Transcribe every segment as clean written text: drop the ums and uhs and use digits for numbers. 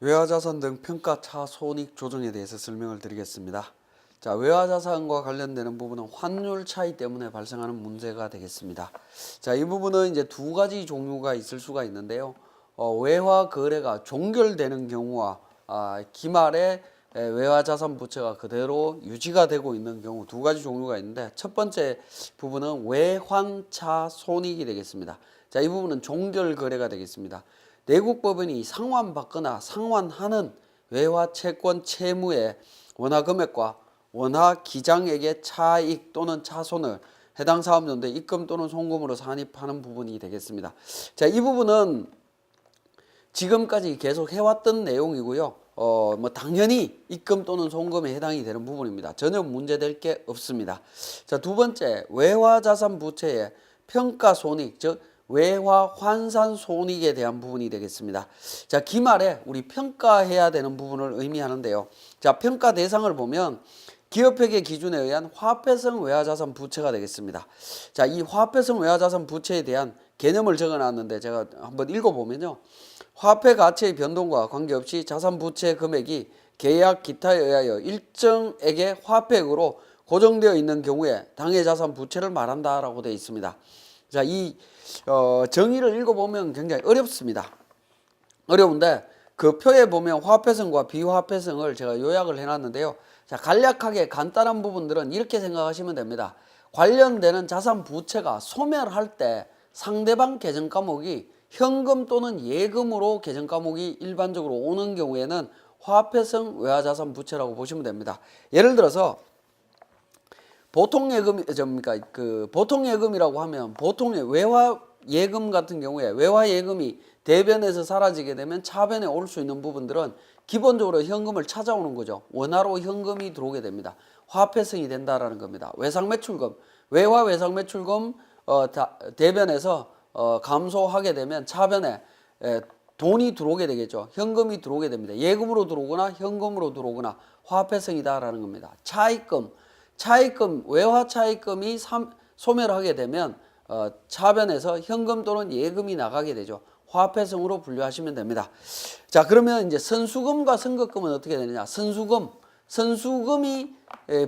외화자산 등 평가 차손익 조정에 대해서 설명을 드리겠습니다. 자, 외화자산과 관련되는 부분은 환율 차이 때문에 발생하는 문제가 되겠습니다. 자, 이 부분은 이제 두 가지 종류가 있을 수가 있는데요. 외화 거래가 종결되는 경우와 기말에 외화자산 부채가 그대로 유지가 되고 있는 경우 두 가지 종류가 있는데, 첫 번째 부분은 외환차 손익이 되겠습니다. 자, 이 부분은 종결 거래가 되겠습니다. 내국법인이 상환받거나 상환하는 외화 채권 채무의 원화 금액과 원화 기장액의 차익 또는 차손을 해당 사업연도에 입금 또는 송금으로 산입하는 부분이 되겠습니다. 자, 이 부분은 지금까지 계속 해왔던 내용이고요. 당연히 입금 또는 송금에 해당이 되는 부분입니다. 전혀 문제될 게 없습니다. 자, 두 번째, 외화자산 부채의 평가손익, 즉 외화 환산 손익에 대한 부분이 되겠습니다. 자, 기말에 우리 평가해야 되는 부분을 의미하는데요. 자, 평가 대상을 보면 기업회계 기준에 의한 화폐성 외화자산 부채가 되겠습니다. 자, 이 화폐성 외화자산 부채에 대한 개념을 적어놨는데 제가 한번 읽어보면요. 화폐 가치의 변동과 관계없이 자산 부채 금액이 계약 기타에 의하여 일정액의 화폐액으로 고정되어 있는 경우에 당해 자산 부채를 말한다라고 되어 있습니다. 자, 이 정의를 읽어보면 굉장히 어렵습니다. 어려운데 그 표에 보면 화폐성과 비화폐성을 제가 요약을 해놨는데요. 자, 간략하게 간단한 부분들은 이렇게 생각하시면 됩니다. 관련되는 자산 부채가 소멸할 때 상대방 계정 과목이 현금 또는 예금으로 계정 과목이 일반적으로 오는 경우에는 화폐성 외화자산 부채라고 보시면 됩니다. 예를 들어서 보통 예금이라고 하면 보통 외화 예금 같은 경우에 외화 예금이 대변에서 사라지게 되면 차변에 올 수 있는 부분들은 기본적으로 현금을 찾아오는 거죠. 원화로 현금이 들어오게 됩니다. 화폐성이 된다라는 겁니다. 외상매출금, 외화 외상매출금 대변에서 감소하게 되면 차변에 돈이 들어오게 되겠죠. 현금이 들어오게 됩니다. 예금으로 들어오거나 현금으로 들어오거나 화폐성이다라는 겁니다. 차입금, 외화 차입금이 소멸하게 되면 차변에서 현금 또는 예금이 나가게 되죠. 화폐성으로 분류하시면 됩니다. 자, 그러면 이제 선수금과 선급금은 어떻게 되느냐? 선수금이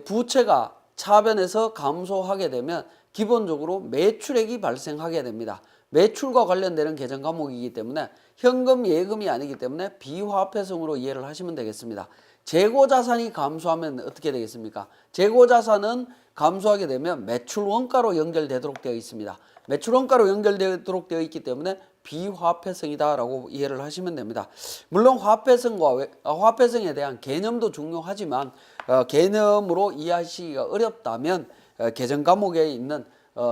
부채가 차변에서 감소하게 되면 기본적으로 매출액이 발생하게 됩니다. 매출과 관련되는 계정 과목이기 때문에 현금 예금이 아니기 때문에 비화폐성으로 이해를 하시면 되겠습니다. 재고자산이 감소하면 어떻게 되겠습니까? 재고자산은 감소하게 되면 매출원가로 연결되도록 되어 있습니다. 매출원가로 연결되도록 되어 있기 때문에 비화폐성이다라고 이해를 하시면 됩니다. 물론 화폐성에 대한 개념도 중요하지만 개념으로 이해하시기가 어렵다면 계정 과목에 있는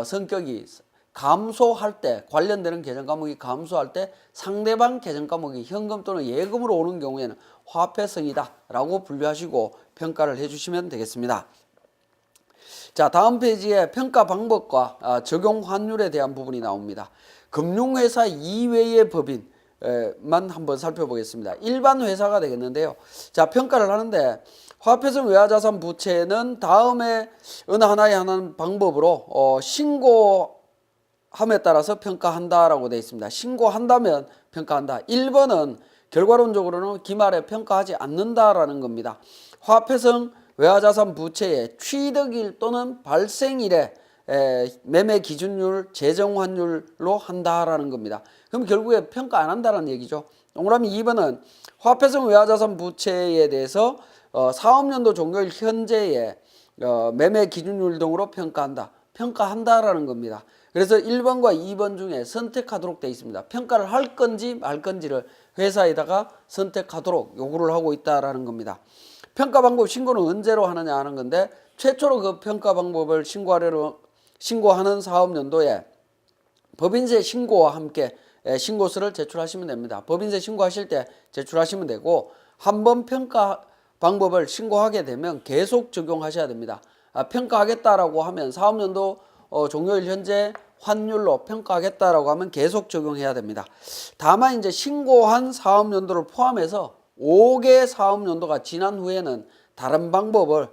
성격이 감소할 때, 관련되는 계정 과목이 감소할 때 상대방 계정 과목이 현금 또는 예금으로 오는 경우에는 화폐성이다 라고 분류하시고 평가를 해주시면 되겠습니다. 자, 다음 페이지에 평가 방법과 적용 환율에 대한 부분이 나옵니다. 금융회사 이외의 법인만 한번 살펴보겠습니다. 일반 회사가 되겠는데요. 자, 평가를 하는데 화폐성 외화자산 부채는 다음에 어느 하나의 방법으로 신고함에 따라서 평가한다라고 되어 있습니다. 신고한다면 평가한다. 1번은 결과론적으로는 기말에 평가하지 않는다라는 겁니다. 화폐성 외화자산 부채의 취득일 또는 발생일에 매매 기준율, 재정환율로 한다라는 겁니다. 그럼 결국에 평가 안 한다는 얘기죠. 동그라미 2번은 화폐성 외화자산 부채에 대해서 사업연도 종료일 현재의 매매 기준율 등으로 평가한다라는 겁니다. 그래서 1번과 2번 중에 선택하도록 되어 있습니다. 평가를 할 건지 말 건지를 회사에다가 선택하도록 요구를 하고 있다라는 겁니다. 평가 방법 신고는 언제로 하느냐 하는 건데, 최초로 그 평가 방법을 신고하는 사업연도에 법인세 신고와 함께 신고서를 제출하시면 됩니다. 법인세 신고하실 때 제출하시면 되고, 한번 평가 방법을 신고하게 되면 계속 적용하셔야 됩니다. 평가하겠다라고 하면 사업연도 종료일 현재 환율로 평가하겠다라고 하면 계속 적용해야 됩니다. 다만 이제 신고한 사업연도를 포함해서 5개 사업연도가 지난 후에는 다른 방법으로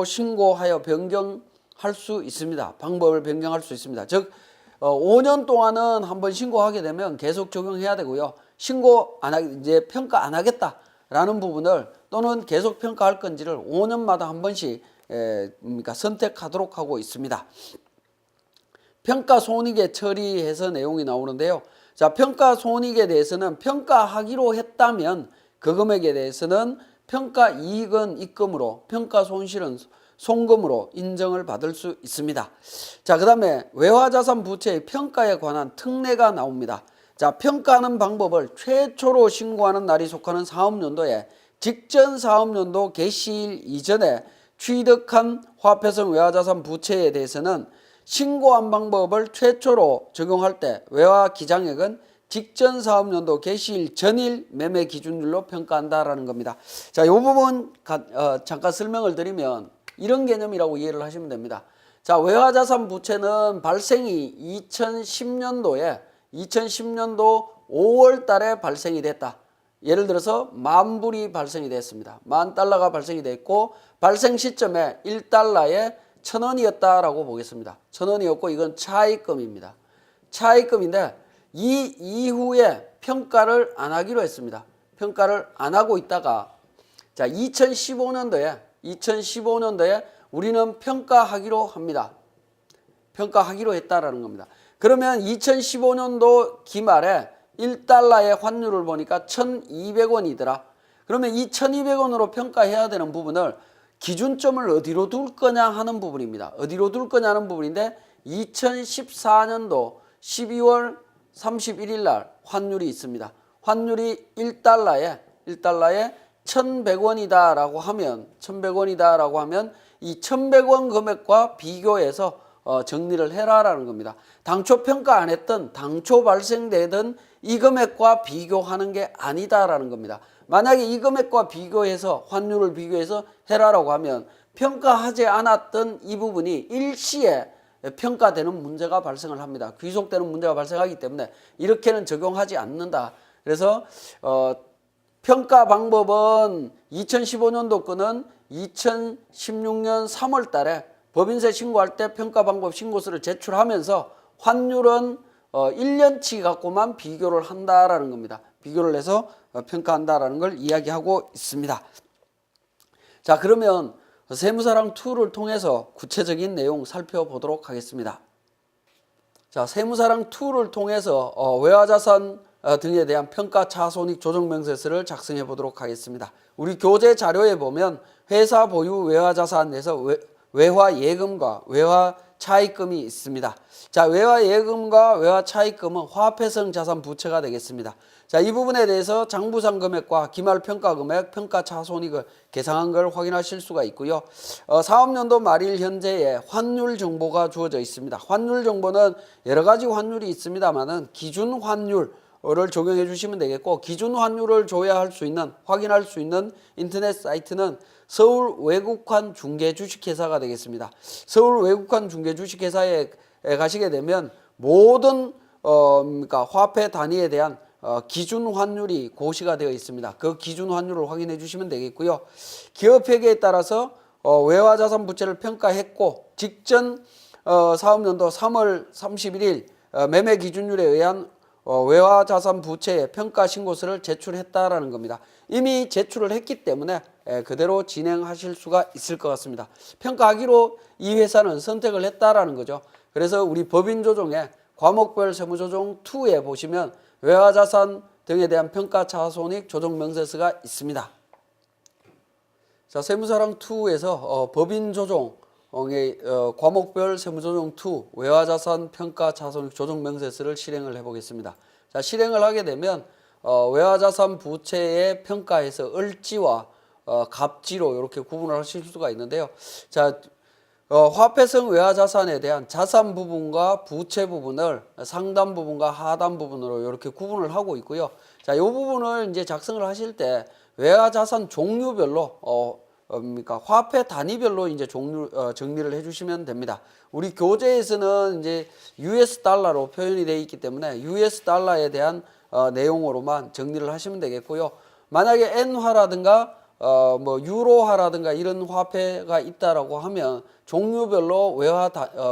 신고하여 변경할 수 있습니다. 방법을 변경할 수 있습니다. 즉 5년 동안은 한번 신고하게 되면 계속 적용해야 되고요. 이제 평가 안 하겠다 라는 부분을 또는 계속 평가할 건지를 5년마다 한 번씩 선택하도록 하고 있습니다. 평가 손익에 처리해서 내용이 나오는데요. 자, 평가 손익에 대해서는 평가하기로 했다면 그 금액에 대해서는 평가 이익은 입금으로, 평가 손실은 송금으로 인정을 받을 수 있습니다. 자, 그 다음에 외화자산 부채의 평가에 관한 특례가 나옵니다. 자, 평가하는 방법을 최초로 신고하는 날이 속하는 사업연도에 직전 사업연도 개시일 이전에 취득한 화폐성 외화자산 부채에 대해서는 신고한 방법을 최초로 적용할 때 외화 기장액은 직전 사업연도 개시일 전일 매매 기준율로 평가한다라는 겁니다. 자, 이 부분 잠깐 설명을 드리면 이런 개념이라고 이해를 하시면 됩니다. 자, 외화자산 부채는 발생이 2010년도 5월 달에 발생이 됐다. 예를 들어서 10,000불이 발생이 됐습니다. 10,000달러가 발생이 됐고 발생 시점에 1달러에 1,000원이었다라고 보겠습니다. 1,000원이었고 이건 차입금입니다. 차입금인데 이 이후에 평가를 안 하기로 했습니다. 평가를 안 하고 있다가 자, 2015년도에 우리는 평가하기로 합니다. 평가하기로 했다라는 겁니다. 그러면 2015년도 기말에 1달러의 환율을 보니까 1,200원이더라. 그러면 이 1,200원으로 평가해야 되는 부분을 기준점을 어디로 둘 거냐 하는 부분입니다. 어디로 둘 거냐 하는 부분인데 2014년도 12월 31일 날 환율이 있습니다. 환율이 1달러에 1,100원이다라고 하면 1,100원이다라고 하면 이 1,100원 금액과 비교해서 정리를 해라라는 겁니다. 당초 평가 안 했던 당초 발생되던 이 금액과 비교하는 게 아니다라는 겁니다. 만약에 이 금액과 비교해서 환율을 비교해서 해라라고 하면 평가하지 않았던 이 부분이 일시에 평가되는 문제가 발생을 합니다. 귀속되는 문제가 발생하기 때문에 이렇게는 적용하지 않는다. 그래서 평가 방법은 2015년도 거는 2016년 3월 달에 법인세 신고할 때 평가 방법 신고서를 제출하면서 환율은 1년치 갖고만 비교를 한다라는 겁니다. 비교를 해서 평가한다라는 걸 이야기하고 있습니다. 자, 그러면 세무사랑 2를 통해서 구체적인 내용 살펴보도록 하겠습니다. 자, 세무사랑 2를 통해서 외화자산 등에 대한 평가 차손익 조정 명세서를 작성해 보도록 하겠습니다. 우리 교재 자료에 보면 회사 보유 외화자산에서 외화 예금과 외화 차입금이 있습니다. 자, 외화 예금과 외화 차입금은 화폐성 자산 부채가 되겠습니다. 자, 이 부분에 대해서 장부상 금액과 기말 평가 금액, 평가 차손익을 계상한 걸 확인하실 수가 있고요. 사업연도 말일 현재에 환율 정보가 주어져 있습니다. 환율 정보는 여러 가지 환율이 있습니다만은 기준 환율을 적용해 주시면 되겠고, 기준 환율을 조회할 수 있는, 확인할 수 있는 인터넷 사이트는 서울 외국환 중개 주식회사가 되겠습니다. 서울 외국환 중개 주식회사에 가시게 되면 모든 그러니까 화폐 단위에 대한 기준 환율이 고시가 되어 있습니다. 그 기준 환율을 확인해 주시면 되겠고요. 기업회계에 따라서 외화자산 부채를 평가했고 직전 사업연도 3월 31일 매매 기준율에 의한 외화자산 부채의 평가 신고서를 제출했다라는 겁니다. 이미 제출을 했기 때문에 그대로 진행하실 수가 있을 것 같습니다. 평가하기로 이 회사는 선택을 했다라는 거죠. 그래서 우리 법인조정에 과목별 세무조정 2에 보시면 외화자산 등에 대한 평가 차손익 조정 명세서가 있습니다. 자, 세무사랑 2에서 법인조정 과목별 세무조정 2 외화자산 평가 차손익 조정 명세서를 실행을 해보겠습니다. 자, 실행을 하게 되면 외화자산 부채의 평가에서 을지와 갑지로 이렇게 구분을 하실 수가 있는데요. 자, 화폐성 외화자산에 대한 자산 부분과 부채 부분을 상단 부분과 하단 부분으로 이렇게 구분을 하고 있고요. 자, 이 부분을 이제 작성을 하실 때 외화자산 종류별로 그러니까 화폐 단위별로 이제 정리를 해주시면 됩니다. 우리 교재에서는 이제 US 달러로 표현이 되어 있기 때문에 US 달러에 대한 내용으로만 정리를 하시면 되겠고요. 만약에 엔화라든가 뭐 유로화라든가 이런 화폐가 있다라고 하면 종류별로 외화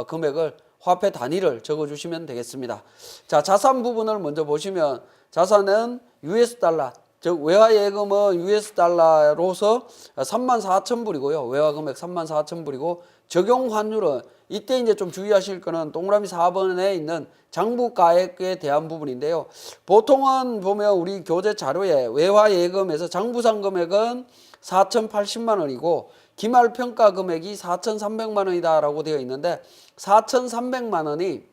금액을 화폐 단위를 적어주시면 되겠습니다. 자, 자산 부분을 먼저 보시면 자산은 US 달러 즉 외화 예금은 US 달러로서 34,000불이고요. 외화 금액 34,000불이고 적용 환율은 이때 이제 좀 주의하실 거는 동그라미 4번에 있는 장부가액에 대한 부분인데요. 보통은 보면 우리 교재 자료에 외화 예금에서 장부상 금액은 4,080만 원이고 기말 평가 금액이 4,300만 원이다라고 되어 있는데 4,300만 원이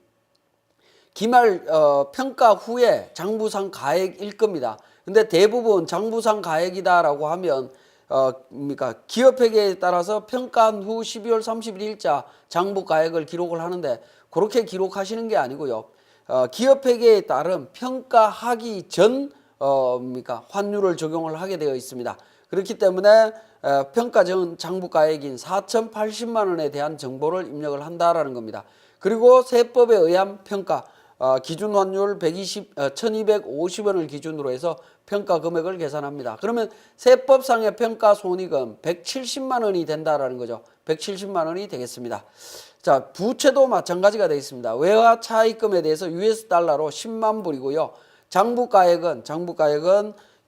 기말 평가 후에 장부상 가액일 겁니다. 근데 대부분 장부상 가액이다라고 하면 그러니까 기업회계에 따라서 평가한 후 12월 31일자 장부 가액을 기록을 하는데 그렇게 기록하시는 게 아니고요. 기업회계에 따른 평가하기 전 그러니까 환율을 적용을 하게 되어 있습니다. 그렇기 때문에 평가 전 장부 가액인 4,080만 원에 대한 정보를 입력을 한다라는 겁니다. 그리고 세법에 의한 평가 기준 환율 1,250원을 기준으로 해서 평가 금액을 계산합니다. 그러면 세법상의 평가 손익은 170만 원이 된다라는 거죠. 170만 원이 되겠습니다. 자, 부채도 마찬가지가 되어 있습니다. 외화 차입금에 대해서 US 달러로 10만 불이고요. 장부가액은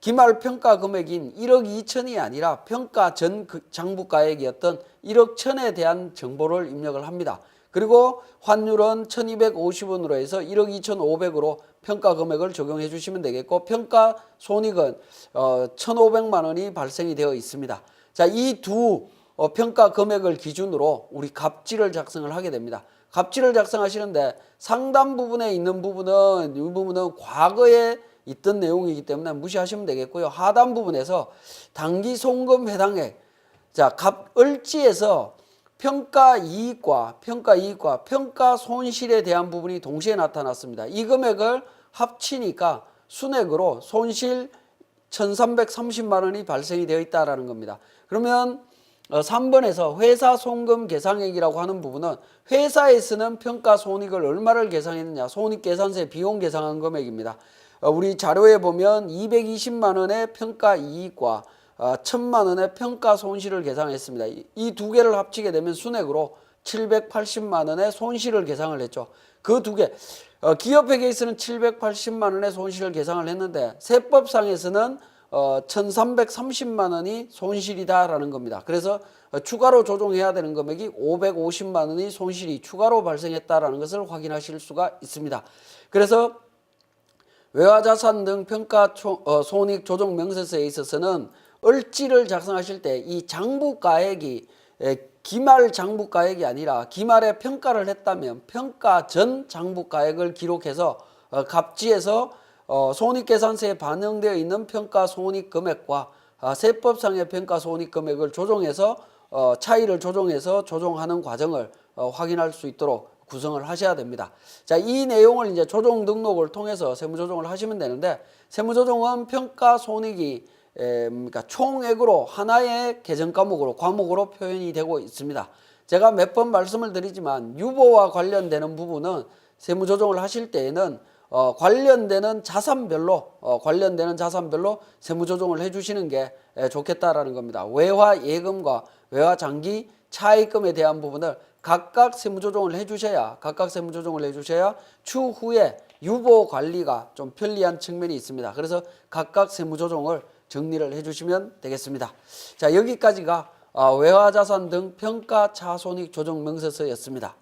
기말 평가 금액인 1억 2천이 아니라 평가 전 장부가액이었던 1억 1천에 대한 정보를 입력을 합니다. 그리고 환율은 1,250원으로 해서 1억 2,500으로 평가 금액을 적용해 주시면 되겠고 평가 손익은 1,500만 원이 발생이 되어 있습니다. 자, 이 두 평가 금액을 기준으로 우리 갑질을 작성을 하게 됩니다. 갑질을 작성하시는데 상단 부분에 있는 부분은 이 부분은 과거에 있던 내용이기 때문에 무시하시면 되겠고요. 하단 부분에서 당기 송금 해당액, 자, 을지에서 평가 이익과 평가 손실에 대한 부분이 동시에 나타났습니다. 이 금액을 합치니까 순액으로 손실 1,330만 원이 발생이 되어 있다라는 겁니다. 그러면 3번에서 회사 송금 계상액이라고 하는 부분은 회사에 쓰는 평가 손익을 얼마를 계상했느냐, 손익계산서에 비용 계상한 금액입니다. 우리 자료에 보면 220만 원의 평가 이익과 1,000만 원의 평가 손실을 계상했습니다. 이 두 개를 합치게 되면 순액으로 780만 원의 손실을 계상을 했죠. 그 두 개, 기업회계에서는 780만 원의 손실을 계상을 했는데 세법상에서는 1,330만 원이 손실이다라는 겁니다. 그래서 추가로 조정해야 되는 금액이 550만 원의 손실이 추가로 발생했다라는 것을 확인하실 수가 있습니다. 그래서 외화자산 등 평가 손익 조정 명세서에 있어서는 을지를 작성하실 때 이 장부가액이 기말 장부가액이 아니라 기말에 평가를 했다면 평가 전 장부가액을 기록해서 갑지에서 손익계산서에 반영되어 있는 평가 손익 금액과 세법상의 평가 손익 금액을 조정해서 차이를 조정해서 조정하는 과정을 확인할 수 있도록 구성을 하셔야 됩니다. 자, 이 내용을 이제 조정 등록을 통해서 세무조정을 하시면 되는데 세무조정은 평가 손익이 그러니까 총액으로 하나의 계정 과목으로 표현이 되고 있습니다. 제가 몇 번 말씀을 드리지만 유보와 관련되는 부분은 세무조정을 하실 때에는 관련되는 자산별로 세무조정을 해주시는 게 좋겠다라는 겁니다. 외화 예금과 외화 장기 차입금에 대한 부분을 각각 세무조정을 해주셔야 추후에 유보 관리가 좀 편리한 측면이 있습니다. 그래서 각각 세무조정을 정리를 해주시면 되겠습니다. 자, 여기까지가 외화자산 등 평가 차손익 조정 명세서였습니다.